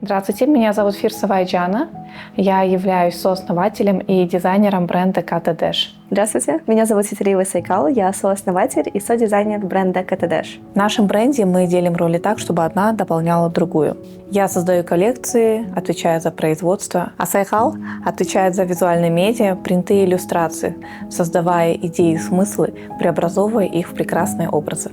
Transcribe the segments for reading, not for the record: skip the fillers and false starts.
Здравствуйте, меня зовут Фирсова Айджана. Я являюсь сооснователем и дизайнером бренда Kata Dash. Здравствуйте, меня зовут Ситалиева Сайкал, я сооснователь и содизайнер бренда Kata Dash. В нашем бренде мы делим роли так, чтобы одна дополняла другую. Я создаю коллекции, отвечаю за производство, а Сайкал отвечает за визуальные медиа, принты и иллюстрации, создавая идеи и смыслы, преобразовывая их в прекрасные образы.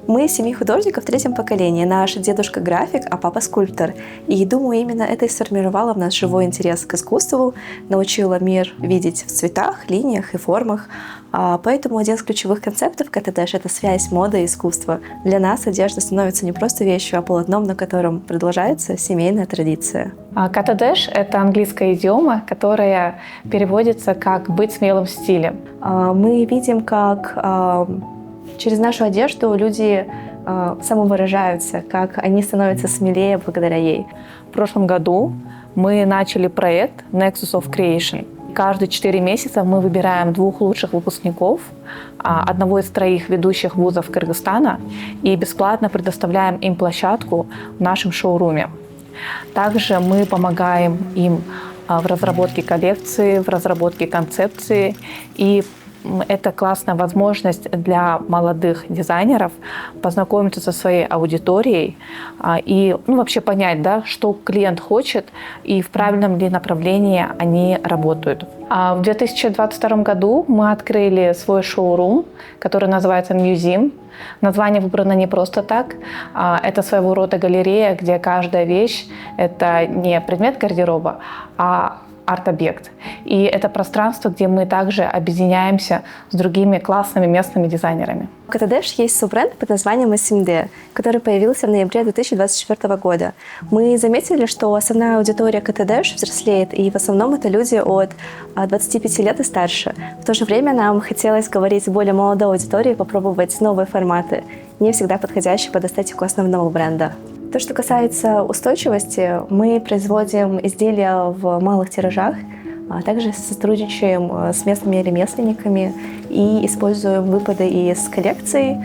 Мы семьи художников в третьем поколении. Наш дедушка график, а папа скульптор. И думаю, именно это и сформировало в нас живой интерес к искусству, научило мир видеть в цветах, линиях и формах. Поэтому один из ключевых концептов Kata Dash — это связь моды и искусства. Для нас одежда становится не просто вещью, а полотном, на котором продолжается семейная традиция. Kata Dash — это английская идиома, которая переводится как «быть смелым в стиле». Мы видим, как через нашу одежду люди самовыражаются, как они становятся смелее благодаря ей. В прошлом году мы начали проект Nexus of Creation. Каждые 4 месяца мы выбираем 2 лучших выпускников, одного из 3 ведущих вузов Кыргызстана, и бесплатно предоставляем им площадку в нашем шоуруме. Также мы помогаем им в разработке коллекции, в разработке концепции, и это классная возможность для молодых дизайнеров познакомиться со своей аудиторией и вообще понять, что клиент хочет и в правильном ли направлении они работают. В 2022 году мы открыли свой шоурум, который называется Museum. Название выбрано не просто так. Это своего рода галерея, где каждая вещь – это не предмет гардероба, а арт-объект. И это пространство, где мы также объединяемся с другими классными местными дизайнерами. У Kata Dash есть суббренд под названием SMD, который появился в ноябре 2024 года. Мы заметили, что основная аудитория Kata Dash взрослеет, и в основном это люди от 25 лет и старше. В то же время нам хотелось говорить с более молодой аудиторией, попробовать новые форматы, не всегда подходящие под эстетику основного бренда. То, что касается устойчивости, мы производим изделия в малых тиражах, а также сотрудничаем с местными ремесленниками и используем выпады из коллекций,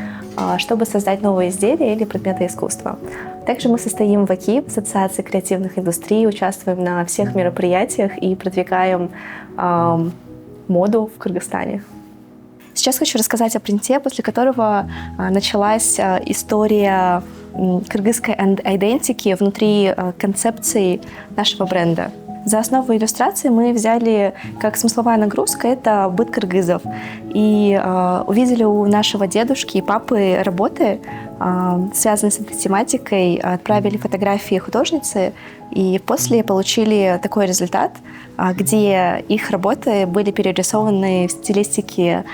чтобы создать новые изделия или предметы искусства. Также мы состоим в АКИ, Ассоциации креативных индустрий, участвуем на всех мероприятиях и продвигаем моду в Кыргызстане. Сейчас хочу рассказать о принте, после которого началась история кыргызской идентики внутри концепции нашего бренда. За основу иллюстрации мы взяли как смысловая нагрузка — это быт кыргызов. И увидели у нашего дедушки и папы работы, связанные с этой тематикой, отправили фотографии художницы, и после получили такой результат, где их работы были перерисованы в стилистике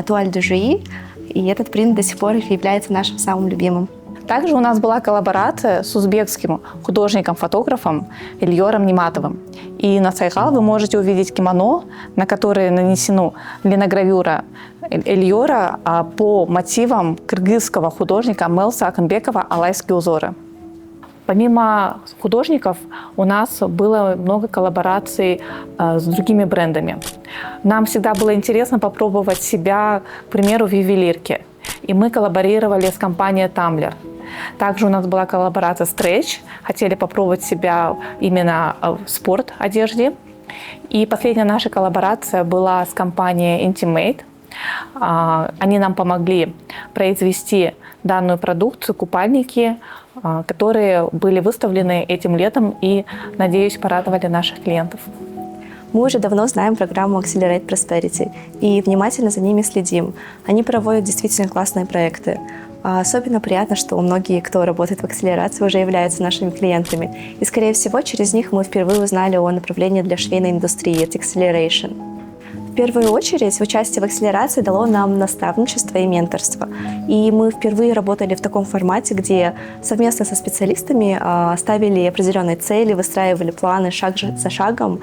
туаль де жуи, и этот принт до сих пор является нашим самым любимым. Также у нас была коллаборация с узбекским художником-фотографом Ильёром Ниматовым. И на Сайкал вы можете увидеть кимоно, на которое нанесена линогравюра Ильёра по мотивам кыргызского художника Мелса Акынбекова «Алайские узоры». Помимо художников у нас было много коллабораций с другими брендами. Нам всегда было интересно попробовать себя, к примеру, в ювелирке. И мы коллаборировали с компанией Tumblr. Также у нас была коллаборация с Stretch. Хотели попробовать себя именно в спорт-одежде. И последняя наша коллаборация была с компанией Intimate. Они нам помогли произвести данную продукцию, купальники, которые были выставлены этим летом и, надеюсь, порадовали наших клиентов. Мы уже давно знаем программу Accelerate Prosperity и внимательно за ними следим. Они проводят действительно классные проекты. Особенно приятно, что многие, кто работает в акселерации, уже являются нашими клиентами. И, скорее всего, через них мы впервые узнали о направлении для швейной индустрии – Acceleration. В первую очередь, участие в акселерации дало нам наставничество и менторство. И мы впервые работали в таком формате, где совместно со специалистами ставили определенные цели, выстраивали планы шаг за шагом,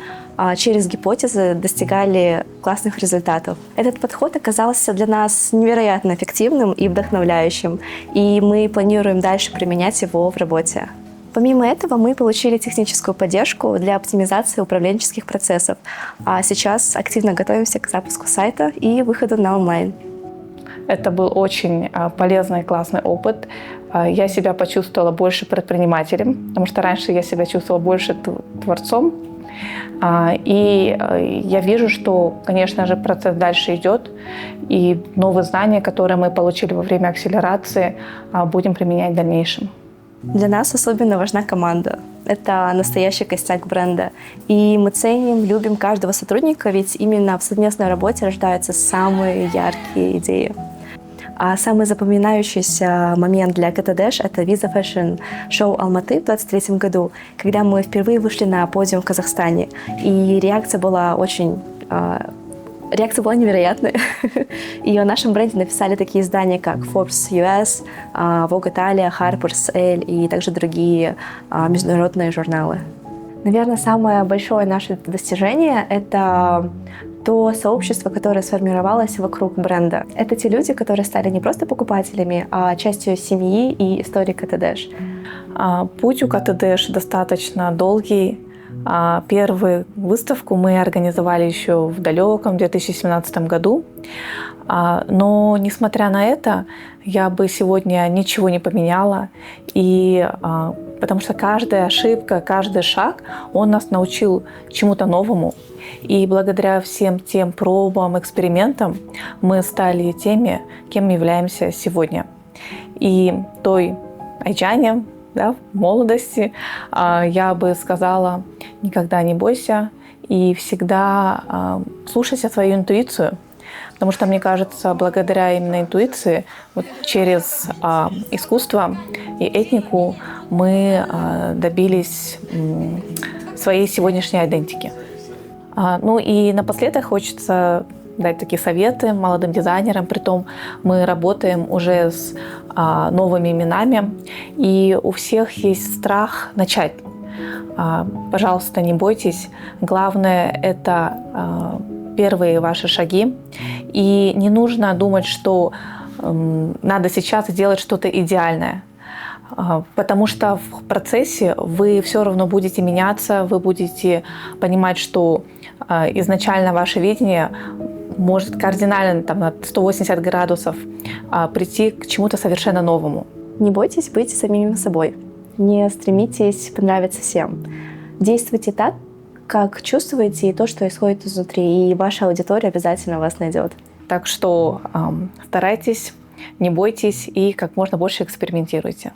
через гипотезы достигали классных результатов. Этот подход оказался для нас невероятно эффективным и вдохновляющим, и мы планируем дальше применять его в работе. Помимо этого, мы получили техническую поддержку для оптимизации управленческих процессов, а сейчас активно готовимся к запуску сайта и выходу на онлайн. Это был очень полезный и классный опыт. Я себя почувствовала больше предпринимателем, потому что раньше я себя чувствовала больше творцом. И я вижу, что, конечно же, процесс дальше идет, и новые знания, которые мы получили во время акселерации, будем применять в дальнейшем. Для нас особенно важна команда. Это настоящий костяк бренда. И мы ценим, любим каждого сотрудника, ведь именно в совместной работе рождаются самые яркие идеи. А самый запоминающийся момент для КТДэш — это Visa Fashion Show Алматы в 2023 году, когда мы впервые вышли на подиум в Казахстане. И реакция была невероятной. И о нашем бренде написали такие издания, как Forbes US, Vogue Italia, Harper's Elle и также другие международные журналы. Наверное, самое большое наше достижение — это то сообщество, которое сформировалось вокруг бренда. Это те люди, которые стали не просто покупателями, а частью семьи и истории КТДэш. Путь у КТДэш достаточно долгий. Первую выставку мы организовали еще в далеком 2017 году. Но, несмотря на это, я бы сегодня ничего не поменяла. Потому что каждая ошибка, каждый шаг, он нас научил чему-то новому. И благодаря всем тем пробам, экспериментам мы стали теми, кем являемся сегодня. И той Айчане, в молодости, я бы сказала: никогда не бойся и всегда слушайся свою интуицию. Потому что, мне кажется, благодаря именно интуиции, через искусство и этнику мы добились своей сегодняшней идентики. Ну и напоследок хочется дать такие советы молодым дизайнерам. Притом мы работаем уже с новыми именами, и у всех есть страх начать. Пожалуйста, не бойтесь. Главное — это первые ваши шаги. И не нужно думать, что надо сейчас сделать что-то идеальное. Потому что в процессе вы все равно будете меняться, вы будете понимать, что изначально ваше видение может кардинально на 180 градусов прийти к чему-то совершенно новому. Не бойтесь быть самим собой. Не стремитесь понравиться всем. Действуйте так, как чувствуете, и то, что исходит изнутри, и ваша аудитория обязательно вас найдет. Так что старайтесь, не бойтесь и как можно больше экспериментируйте.